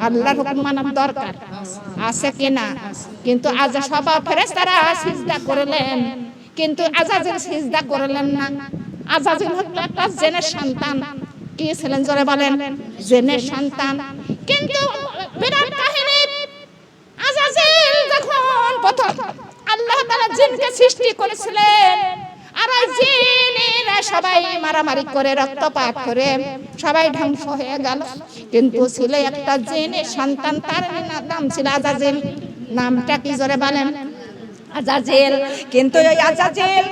আল্লাহর হুকুম মানা দরকার আছে কিনা? কিন্তু আজ সব ফেরেশতারা সিজদা করলেন, কিন্তু আজাজিল সিজদা করলেন না। আজাজিল হলো একটা জিনের সন্তান। কি ছিলেন জোরে বলেন? জিনের সন্তান। কিন্তু বিরাট কাহিনী, আজাজিল যখন প্রথম আল্লাহ তাআলা জিনকে সৃষ্টি করেছিলেন, আর ওই জিনেরা সবাই মারামারি করে রক্তপাত করে সবাই ধ্বংস হয়ে গেল। কিন্তু ছিল একটা জিনের সন্তান, তার নাম ছিল আজাজিল। নামটা কি জোরে বলেন? আজাজিল। কিন্তু ওই আজাজিল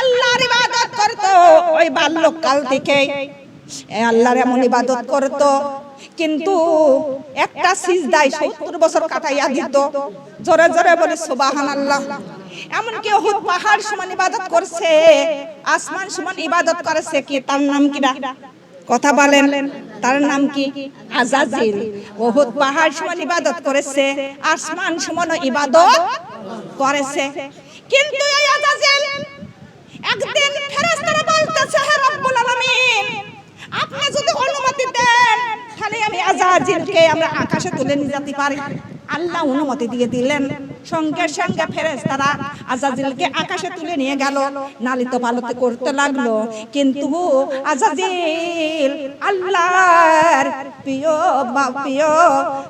আল্লাহর ইবাদত করত ওই বাল্যকাল থেকে। আল্লাহর এমন ইবাদত করত, কিন্তু একটা সিজদায় 70 বছর কাটাইয়া দিত। জোরে জোরে বলে সুবহানাল্লাহ। এমনকি উহুদ পাহাড় সমান ইবাদত করছে, আসমান সমান ইবাদত করেছে। কি তার নাম কি? কথা বলেন, তার নাম কি? আজাজিল। উহুদ পাহাড় সমান ইবাদত করেছে, আসমান সমান ইবাদত করেছে। কিন্তু এই আজাজিল একদিন ফেরেশতারা বলতেছে, হে রব্বুল আলামিন, আপনি যদি অনুমতি দেন তাহলে আমি আজাজিলকে আমরা আকাশে তুলে নিয়ে যেতে পারি। আল্লাহ অনুমতি দিয়ে দিলেন। সঙ্গে সঙ্গে ফেরেশতারা আজাজিলকে আকাশে তুলে নিয়ে গেল, নালিত পালতে করতে লাগলো। কিন্তু আজাজিল আল্লাহর প্রিয়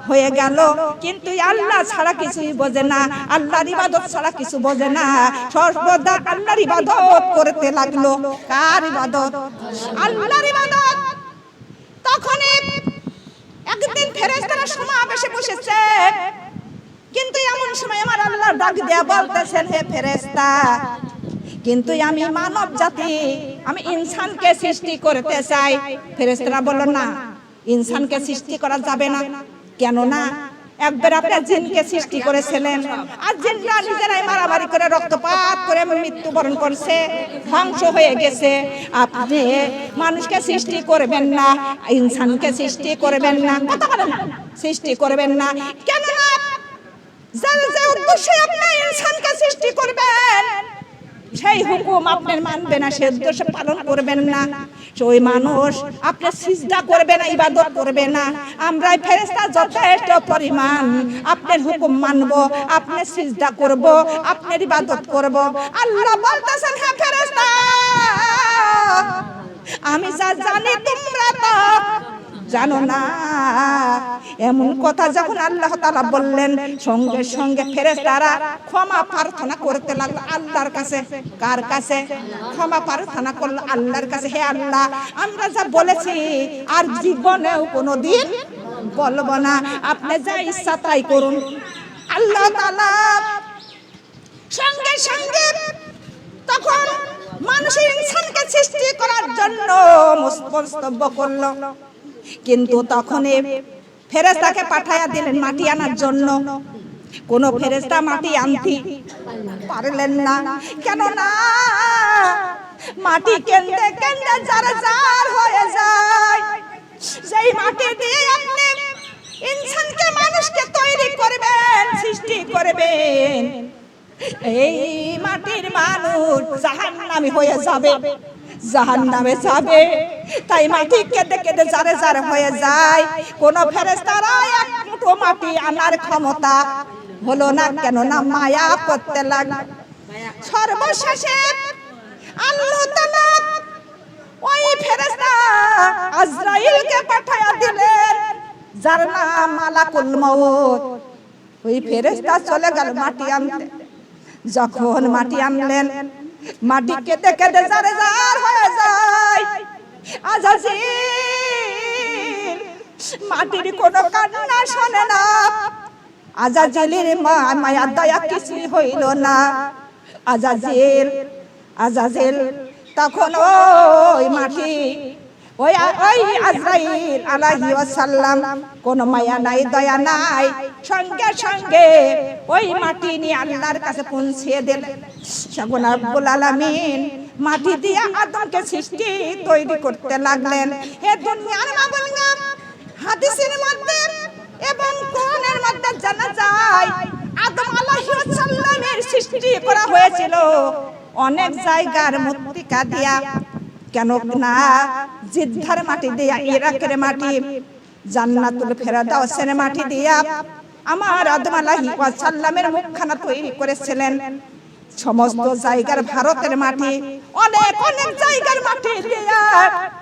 হয়ে গেল, কিন্তু আল্লাহ ছাড়া কিছুই বোঝে না, আল্লাহর ইবাদত ছাড়া কিছু বোঝে না। সর্বদা আল্লাহর ইবাদত করতে লাগলো। কার ইবাদত? আল্লাহর ইবাদত। তখন একদিন ফেরেশতারা সমাবেশে বসেছে, কিন্তু এমন সময় আমার আল্লাহ ডাক দিয়া বলতেছেন, হে ফেরেশতা, কিন্তু আমি মানব জাতি, আমি ইনসানকে সৃষ্টি করতে চাই। ফেরেশতারা বলল, না, ইনসানকে সৃষ্টি করা যাবে না। কেন না? একবার আপনি জিনকে সৃষ্টি করেছিলেন, আর জিনরা নিজেরাই মারামারি করে রক্তপাত করে মৃত্যুবরণ করছে, ধ্বংস হয়ে গেছে। আপনি মানুষকে সৃষ্টি করবেন না, ইনসানকে সৃষ্টি করবেন না। কথা বলেন না, সৃষ্টি করবেন না। কেন না? যার যে উদ্দেশ্যে আপনি ইনসানকে সৃষ্টি করবেন, সেই হুকুম আপনি মানবেন না, সেই উদ্দেশ্য পালন করবেন না। ওই মানুষ আপনি সিজদা করবে না, ইবাদত করবে না। আমরা ফেরেশতা যথেষ্ট পরিমাণ আপনার হুকুম মানব, আপনি সিজদা করব, আপনার ইবাদত করব। আল্লাহ বলতেছেন, হ্যাঁ ফেরেশতা, আমি যা জানি তোমরা তা জানো না। এমন কথা যখন আল্লাহ তাআলা বললেন, সঙ্গে সঙ্গে ফেরেশতারা ক্ষমা প্রার্থনা করতে লাগলো আল্লাহর কাছে। কার কাছে? ক্ষমা প্রার্থনা করলো আল্লাহর কাছে। হে আল্লাহ, আমরা যা বলেছি আর জীবনেও কোনোদিন বলবো না, আপনি যা ইচ্ছা তাই করুন। আল্লাহ তাআলা সঙ্গে সঙ্গে তখন মানুষের ইনসানকে সৃষ্টি করার জন্য মস্তব্য করলো। কিন্তু তখন ফেরেশতাকে পাঠায়া দিলেন মাটি আনার জন্য। কোন ফেরেশতা মাটি আনতে পারলেন না। কেন না? মাটি কেন্দ্রে কেন্দ্রে যারা জার হয়ে যায়, সেই মাটি দিয়ে আপনি ইনসানকে, মানুষকে তৈরি করবেন, সৃষ্টি করবেন। এই মাটির মানুষ জাহান্নামী হয়ে যাবে, জাহান্নামে যাবে। তাই মাটি কেটে কেটে যারে যারে হয়ে যায়। কোন ফেরেশতারা এক মুঠো মাটি আনার ক্ষমতা হলো না। কেন না? মায়া করতে লাগলো। সর্বশেষে আল্লাহ তাআলা ওই ফেরেশতা আজরাইলকে পাঠায়া দিলেন, যার নাম মালাকুল মউত। ওই ফেরেশতা চলে গেল মাটি আনতে। যখন মাটি আনলেন, মাটি কেটে কেটে যারে যার হয়ে যায়। আজাজিল মাটির কোনো কান্না শোনে না। আজাজিলের মায়া দয়া কিছুই হইল না। আজাজিল তখন ওই মাটি, ওই আজরাইল আলাইহিস সালাম, কোন মায়া নাই, দয়া নাই, সঙ্গে সঙ্গে ওই মাটি নিয়ে আল্লাহর কাছে পৌঁছিয়ে দিলেন। সকল রব্বুল আলামিন মাটি দিয়ে আদমকে সৃষ্টি তৈরি করতে লাগলেন। হে দুনিয়ার মাবুদগণ, হাদিসের মধ্যে এবং কোরআনের মধ্যে জানা যায় আদম আলাইহিস সালামের সৃষ্টি করা হয়েছিল অনেক জায়গার মৃত্তিকা দিয়া। কেন না জিদ্দার মাটি দিয়া, ইরাকের মাটি, জান্নাতুল ফেরদাউসের মাটি দিয়া আমার আদম আলাইহিস সালামের মুখখানা তৈরি করেছিলেন। সমস্ত জায়গার ভারতের মাটি, অনেক অনেক জায়গার মাটি দিয়া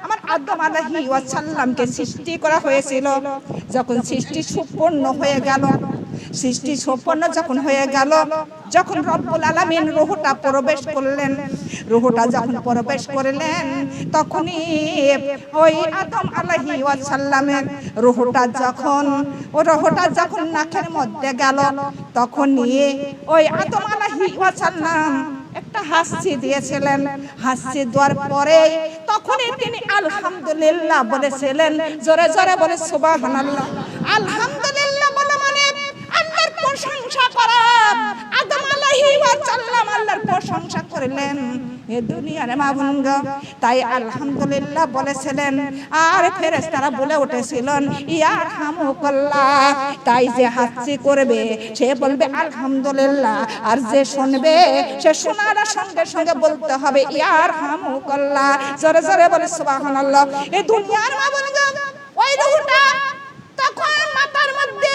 আমার আদম আলাইহিস সালামকে সৃষ্টি করা হয়েছিল। যখন সৃষ্টি সম্পূর্ণ হয়ে গেল, সৃষ্টি সম্পন্ন যখন হয়ে গেল, যখন রব্বুল আলামিন রূহটা প্রবেশ করলেন, রূহটা যখন প্রবেশ করলেন, তখনই ওই আদম আলাইহিস সালামের রূহটা যখন নাকের মধ্যে গেল, তখনই ওই আদম আলাইহিস সালাম একটা হাসি দিয়েছিলেন। হাসি দেওয়ার পরে তখনই তিনি আলহামদুলিল্লাহ বলেছিলেন। জোরে জোরে বলে সুবহানাল্লাহ। আলহামদুলিল্লাহ বলা মানে আল্লাহর প্রশংসা করা। আদম আলাইহিস সালাম আল্লাহর প্রশংসা করলেন এ দুনিয়ার মাবুনগা, তাই আলহামদুলিল্লাহ বলেছিলেন। আর ফেরেশতারা বলে উঠেছিলেন ইয়ারহামুকাল্লাহ, তাই যে হাসি করবে সে বলবে আলহামদুলিল্লাহ, আর যে শুনবে সে শোনার সঙ্গে সঙ্গে বলতে হবে ইয়ারহামুকাল্লাহ। জোরে জোরে বলে সুবহানাল্লাহ। এই দুনিয়ার মাবুনগা ওই রূহটা তখন মাথার মধ্যে,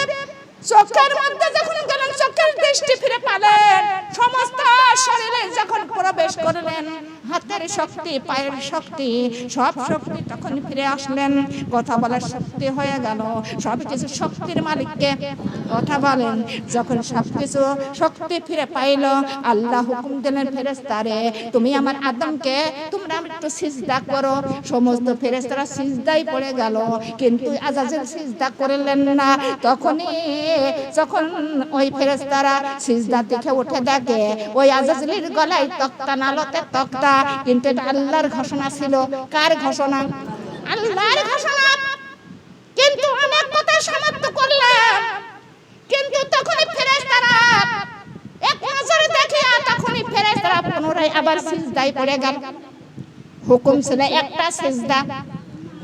চোখের মধ্যে যখন গেলেন, চোখের দৃষ্টি ফিরে পেলেন, সমস্ত শরীরে যখন প্রবেশ করলেন, হাতের শক্তি, পায়ের শক্তি, সব শক্তি তখন ফিরে আসলেন। কথা বলার শক্তি হয়ে গেল। সব কিছু শক্তির মালিককে কথা বলেন। যখন সব কিছু শক্তি ফিরে পাইল, আল্লাহ হুকুম দিলেন ফেরেশতারে, তুমি আমার আদমকে তোমরা একটু সিজদা করো। সমস্ত ফেরেশতারা সিজদায় পড়ে গেল, কিন্তু আজাজিল সিজদা করলেন না। তখনই যখন ওই ফেরেশতারা সিজদা থেকে উঠে দেখে ওই আজাজিলের গলায় তক্তা, নালতে তক্তা, কিন্তু এটা আল্লাহর ঘোষণা ছিল। কার ঘোষণা? আল্লাহর ঘোষণা। কিন্তু অনেক কথা সমর্থ করলাম, কিন্তু তখনই ফেরেশতারা এক নজরে দেখিয়া তখনই ফেরেশতারা পুনরায় আবার সিজদায় পড়ে গেল। হুকুম ছিল একটা সিজদা,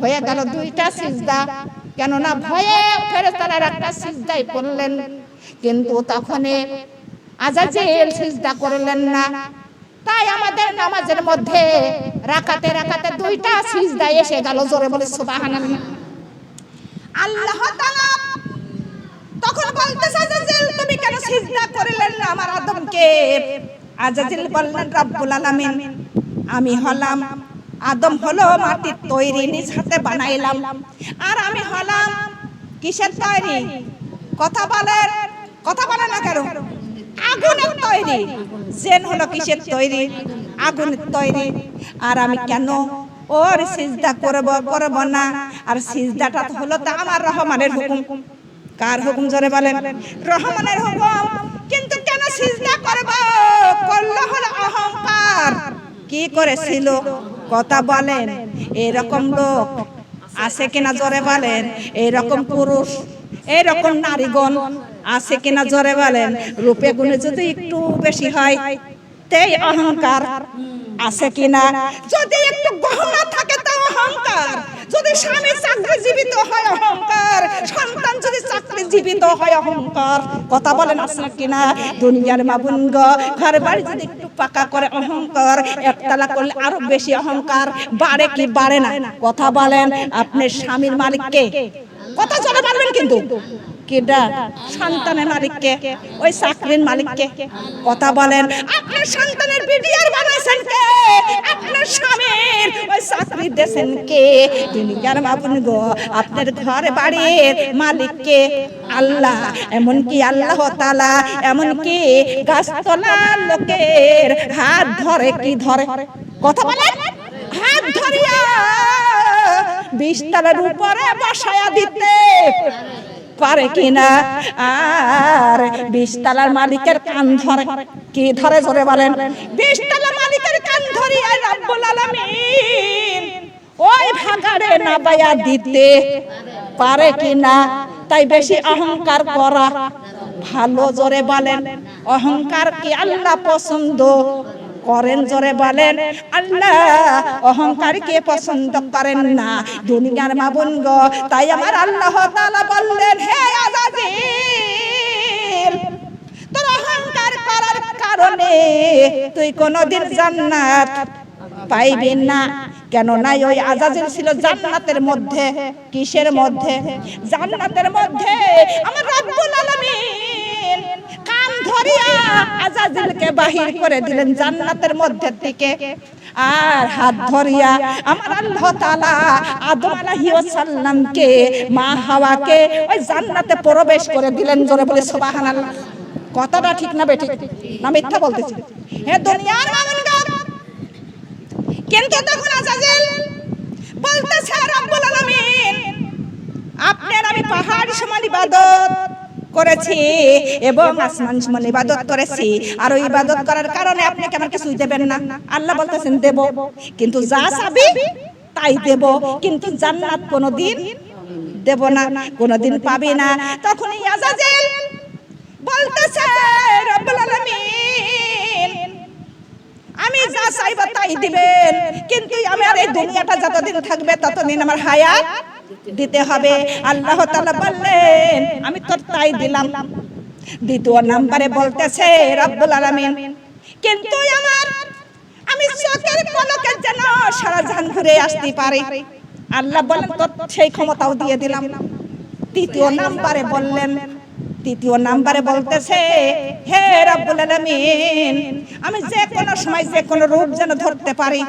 হয়ে গেল দুইটা সিজদা। কেননা ভয়ে ফেরেশতারা একটা সিজদায় পড়লেন, কিন্তু তখনই আজাজিল সিজদা করলেন না। তাই আমাদের নামাজের মধ্যে রাকাতে রাকাতে দুইটা সিজদা এসে গেল। জোরে বলে সুবহানাল্লাহ। আল্লাহ তাআলা তখন বলতেছে আজাজিল তুমি কেন সিজদা করলেন না আমার আদমকে? আজাজিল বললেন রব্বুল আলামিন, আমি হলাম, আদম হলো মাটির তৈরি, নিজ হাতে বানাইলাম, আর আমি হলাম কিসের তৈরি? কথা বলেন, কথা বলে না কেন? আগুনের তৈরি। জেন হলো কিসের তৈরি? আগুনের তৈরি। আর আমি কেন ওর সিজদা করব না? আর সিজদাটা হলো তা আমার রহমানের হুকুম। কার হুকুম? জোরে বলেন। রহমানের হুকুম। কিন্তু কেন সিজদা করব? করলে হলো অহংকার। কি করেছিল? কথা বলেন। এরকম লোক আছে কিনা? জোরে বলেন। এরকম পুরুষ, এরকম নারীগণ আছে কিনা? জোরে বলেন। রূপে গুণে যদি একটু বেশি হয় তাই অহংকার আছে কিনা? যদি একটু গহনা থাকে তা অহংকার, যদি স্বামী চাকরিজীবিত হয় অহংকার, সন্তান যদি চাকরিজীবিত হয় অহংকার। কথা বলেন আছে কিনা? দুনিয়ার মাবুনগ ঘর বাড়ি যদি একটু পাকা করে অহংকার, একতলা করলে আরো বেশি অহংকার। বাড়ে কি বাড়ে না? কথা বলেন। আপনার স্বামীর মালিককে কথা চলে পারবেন, কিন্তু কেডা? সন্তানের মালিককে, ওই চাকরির মালিককে। কথা বলেন। আপনার সন্তানের বিডিআর বানাইছেন কে? আপনার স্বামীর ওই চাকরি দেন কে? দুনিয়ার মাবুন গো আপনার ঘর বাড়ির মালিককে আল্লাহ। এমনকি আল্লাহ তাআলা এমনকি গাছতলার লোকের হাত ধরে, কি ধরে? কথা বলেন। হাত ধরিয়া 20 তলার উপরে বসায়া দিতে পারে কিনা? আর 20 তলার মালিকের কান ধরে, কি ধরে? জোরে বলেন। 20 তলার মালিকের কান ধরিয়া রব্বুল আলামিন ওই ভাগাড়ে নাবায়া দিতে পারে কিনা? তাই বেশি অহংকার করা ভালো। জোরে বলেন। অহংকার কি আল্লাহ পছন্দ করেন? জোরে বলেন। আল্লাহ অহংকারকে পছন্দ করেন না। দুনিয়ার মাবুন গো, তাই আমার আল্লাহ তাআলা বললেন, হে আজাজিল, তোর অহংকার করার কারণে তুই কোনদিন জান্নাত পাইবি না। কেন নাই ওই আজাজিল ছিল জান্নাতের মধ্যে। কিসের মধ্যে? জান্নাতের মধ্যে। আমার রব্বুল আলামিন কান ধরিয়া আজাজিলকে বাহির করে দিলেন জান্নাতের মধ্যে থেকে, আর হাত ধরিয়া আমার আল্লাহ তাআলা আদম আলাইহিস সালামকে, মা হাওয়াকে ওই জান্নাতে প্রবেশ করে দিলেন। জোরে বলে সুবহানাল্লাহ। কথাটা ঠিক না বেঠিক? না মিথ্যা বলতেছি? হে দুনিয়ার মানুষগণ, কিন্তু তখন আজাজিল বলতেছে রব্বুল আলামিন, আপনার আমি পাহাড় সমান ইবাদত করেছি এবং আসমান সমান ইবাদত করেছি, আর ওই ইবাদত করার কারণে আপনি কি আমার কিছুই দেবেন না? আল্লাহ বলতেছেন দেব, কিন্তু যা চাবি তাই দেব, কিন্তু জান্নাত কোনোদিন দেব না, কোনোদিন পাবি না। তখন আজাজিল বলতেছে রব্বুল আলামিন, আমি যা চাইবা তাই দিবেন, কিন্তু আমার এই দুনিয়াটা যতদিন থাকবে ততদিন আমার হায়াত দিতে হবে। আল্লাহ তাআলা বললেন আমি তোর তাই দিলাম। দ্বিতীয় নম্বরে বলতেছে রব্বুল আলামিন, কিন্তু আমি চোখের পলকে যেন সারা জাহান ঘুরে আসতে পারি। আল্লাহ বলেন তোর সেই ক্ষমতাও দিয়ে দিলাম। তৃতীয় নম্বরে বলতেছে হে রব্বুল আলামিন, আমি যে কোনো সময় যে কোনো রূপ যেন ধরতে পারি।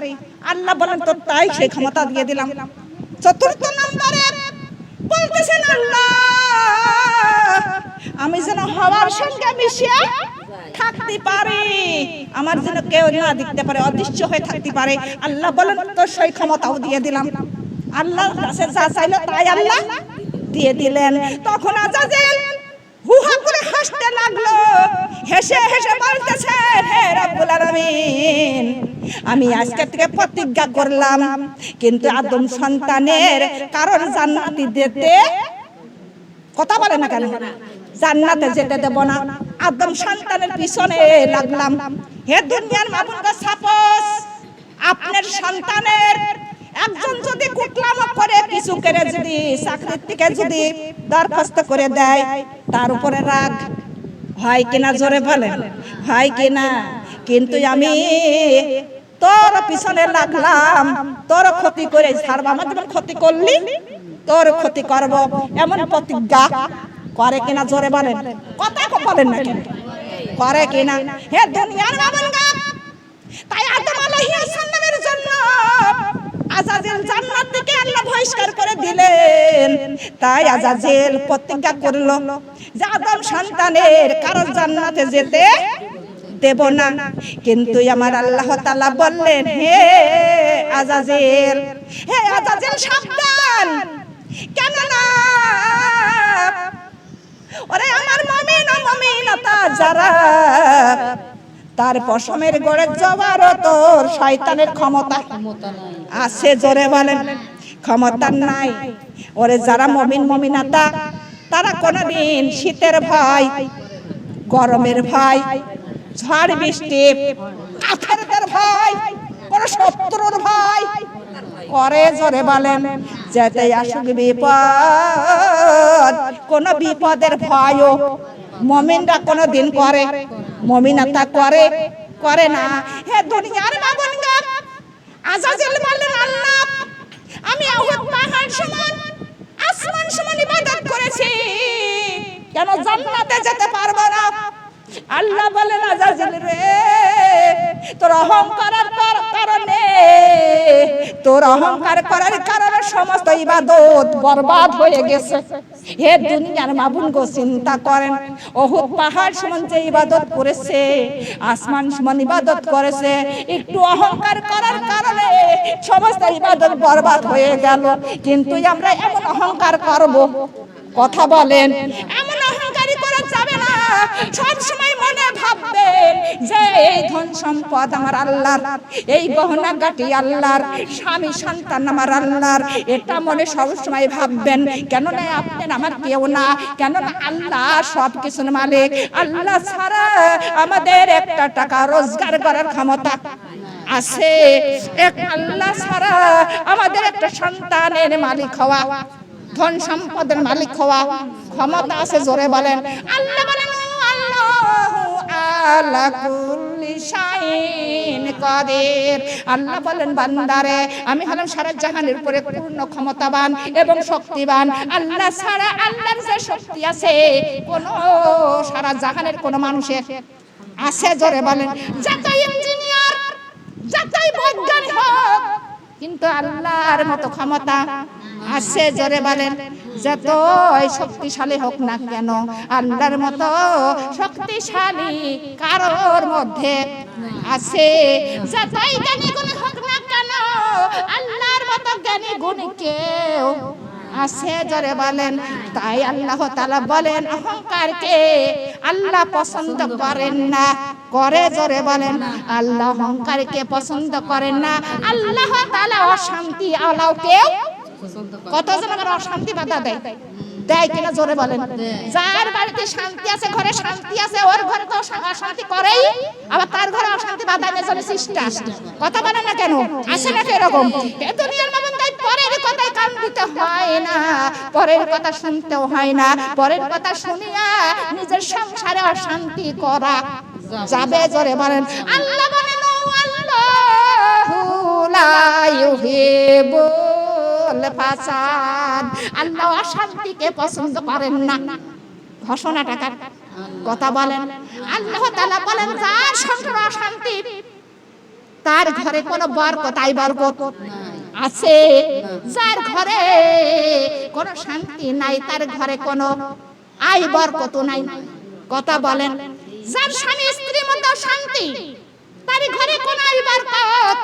আল্লাহ বলেন তোর তাই সেই ক্ষমতা দিয়ে দিলাম। চতুর্থ নম্বরে বলতেছেন আল্লাহ, আমি যেন হাওয়ার সঙ্গে মিশে থাকতে পারি, আমার যেন কেউ না দেখতে পারে, অদৃশ্য হয়ে থাকতে পারে। আল্লাহ বলেন তোর সেই ক্ষমতাও দিয়ে দিলাম। আল্লাহর কাছে যা চাইলো তাই আল্লাহ দিয়ে দিলেন। তখন আজাজিল হুহা করে হাসতে লাগলো, হেসে হেসে বলতেছে হে রব্বুল আলামিন, আমি আজকে থেকে প্রতিজ্ঞা করলাম, কিন্তু আদম সন্তানের কারণ জান্নাতে যেতে, কথা বলে না কেন, জান্নাতে যেতে দেব না। আদম সন্তানের পিছনে লাগলাম। হে দুনিয়ার মাবুদরা, সাপোজ আপনার সন্তানের একজন যদি কুটলাম করে কিছু করে যদি চাকরির থেকে যদি দরখাস্ত করে দেয়, তার উপরে রাগ হয় কিনা? জোরে বলেন, হয় কিনা? কিন্তু আমি তোর পিছনে লাগলাম, তোর ক্ষতি করে ছাড়ব। আমার যেমন ক্ষতি করলি তোর ক্ষতি করব, এমন প্রতিজ্ঞা করে কিনা? জোরে বলেন, কথা বলেন না কেন? করে কিনা? হে দুনিয়ার মাবুদরা, তাই আদম আলাইহিস সালামের জন্য আজাজিল জান্নাত থেকে আল্লাহ বহিষ্কার করে দিলেন। তাই আজাজিল প্রতিজ্ঞা করলো যে আদম সন্তানের কারণ জান্নাতে যেতে দেব না। কিন্তু আমার আল্লাহ তাআলা বললেন হে আজাজিল সাবধান, কেন না ওরে আমার মুমিন ও মুমিনাতা যারা, তার পশমের গড়ে জবারও তোর শয়তানের ক্ষমতা আছে। জোরে বলেন, ক্ষমতা নাই। ওরে যারা মুমিন মুমিনাতা, তারা কোনদিন শীতের ভয়, গরমের ভয়, ঝড় বৃষ্টি, কাফেরদের ভয়, কোন শত্রুর ভয় করে। জোরে বলেন, যেতে আসুক বিপদ, কোন বিপদের ভয়ও মুমিনরা কোনদিন করে, মুমিনাতা করে না। হে দুনিয়ার মাবুদরা, আজাজিল বললেন আল্লাহ, আমি উহুদ পাহাড় সমান আসমান সমান ইবাদত করেছি, কেন জান্নাতে যেতে পারবো না? আল্লাহ বলেন আজাজিল রে, তোর অহংকারের কারণে, তোর অহংকার করার কারণে সমস্ত ইবাদত বরবাদ হয়ে গেছে। হে দুনিয়ার মাবুদগো, চিন্তা করেন, উহুদ পাহাড় সমান যে ইবাদত করেছে, আসমান সমান ইবাদত করেছে, একটু অহংকার করার কারণে সমস্ত ইবাদত বরবাদ হয়ে গেল। কিন্তু আমরা এমন অহংকার করব, কথা বলেন, এমন অহংকারী করা যাবে না। সব সময় মনে ভাববেন যে এই ধন সম্পদ আমার আল্লাহর, এই গহনা গাটি আল্লাহর, স্বামী সন্তান আমার আল্লাহর, এটা মনে সব সময় ভাববেন। কেননা আপনি আমার কেউ না, কেননা আল্লাহ সব কিছুর মালিক। আল্লাহ ছাড়া আমাদের একটা টাকা রোজগার করার ক্ষমতা আছে, এক আল্লাহ ছাড়া আমাদের একটা সন্তানের মালিক হওয়া, ধন সম্পদের মালিক হওয়া ক্ষমতা আছে। জোরে বলেন, আল্লাহ বলেন আল্লাহু আলা কুল্লি শাইইন কাদির। আল্লাহ বলেন বান্দারে আমি হলাম সারা জাহানের উপরে পূর্ণ ক্ষমতাবান এবং শক্তিবান। আল্লাহ ছাড়া আল্লাহর যে শক্তি আছে কোন সারা জাহানের কোন মানুষের আছে? জোরে বলেন। যতই ইঞ্জিনিয়ার যতই বৈজ্ঞানিক হোক কিন্তু আল্লাহর মতো ক্ষমতা আছে? জোরে বলেন। যতই শক্তিশালী হোক না কেন আল্লাহর মতো শক্তিশালী কারোর মধ্যে আছে? যতই জ্ঞানী গুণী হোক না কেন আল্লাহর মতো জ্ঞানী গুণী কেউ আছে? জোরে বলেন। তাই আল্লাহ তাআলা বলেন অহংকারকে আল্লাহ পছন্দ করেন না। করে? জোরে বলেন। আল্লাহ অহংকারকে পছন্দ করেন না। আল্লাহ তাআলা অশান্তি আলাওকেও কতজন আবার অশান্তি বাধা দেয় দেয় কিনা? জোরে বলেন। যার বাড়িতে শান্তি আছে ঘরে শান্তি আছে ওর ঘরে তো অশান্তি করেই, আবার তার ঘরে অশান্তি বাধা দেয় চলে সৃষ্টি। কথা বলেন না কেন? আসে না এরকম? এ দুনিয়ার মানুষ তাই পরের কথায় কান দিতে হয় না, পরের কথা শুনতেও হয় না। পরের কথা শুনিয়া নিজের সংসারে অশান্তি করা যাবে? জোরে বলেন। আল্লাহ বলেন আল্লাহু লা ইউহিব্বুল ফাসাদ। আল্লাহ অশান্তিকে পছন্দ করেন না। ঘোষণাটা কার? কথা বলেন। আল্লাহ তাআলা বলেন যার সংসারে অশান্তি তার ঘরে কোনো বরকত আই বরকত আছে? যার ঘরে কোনো শান্তি নাই তার ঘরে কোনো আই বরকত নাই। কথা বলেন। যার স্বামী স্ত্রীর মধ্যে শান্তি তার ঘরে কোনো আই বরকত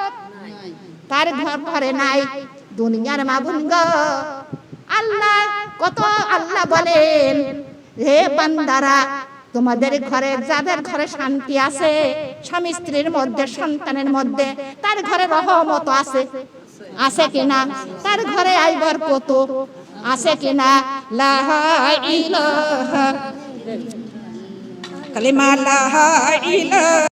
তার ঘরে নাই। দুনিয়ার মাবুন গো আল্লাহ কত আল্লাহ বলেন হে বান্দারা তোমাদের ঘরে যাদের ঘরে শান্তি আছে স্বামী স্ত্রীর মধ্যে সন্তানের মধ্যে তার ঘরে রহমত আছে? আছে কিনা? তার ঘরে আই বরকত আছে কিনা? লা ইলাহা কালিমা লা ইলাহা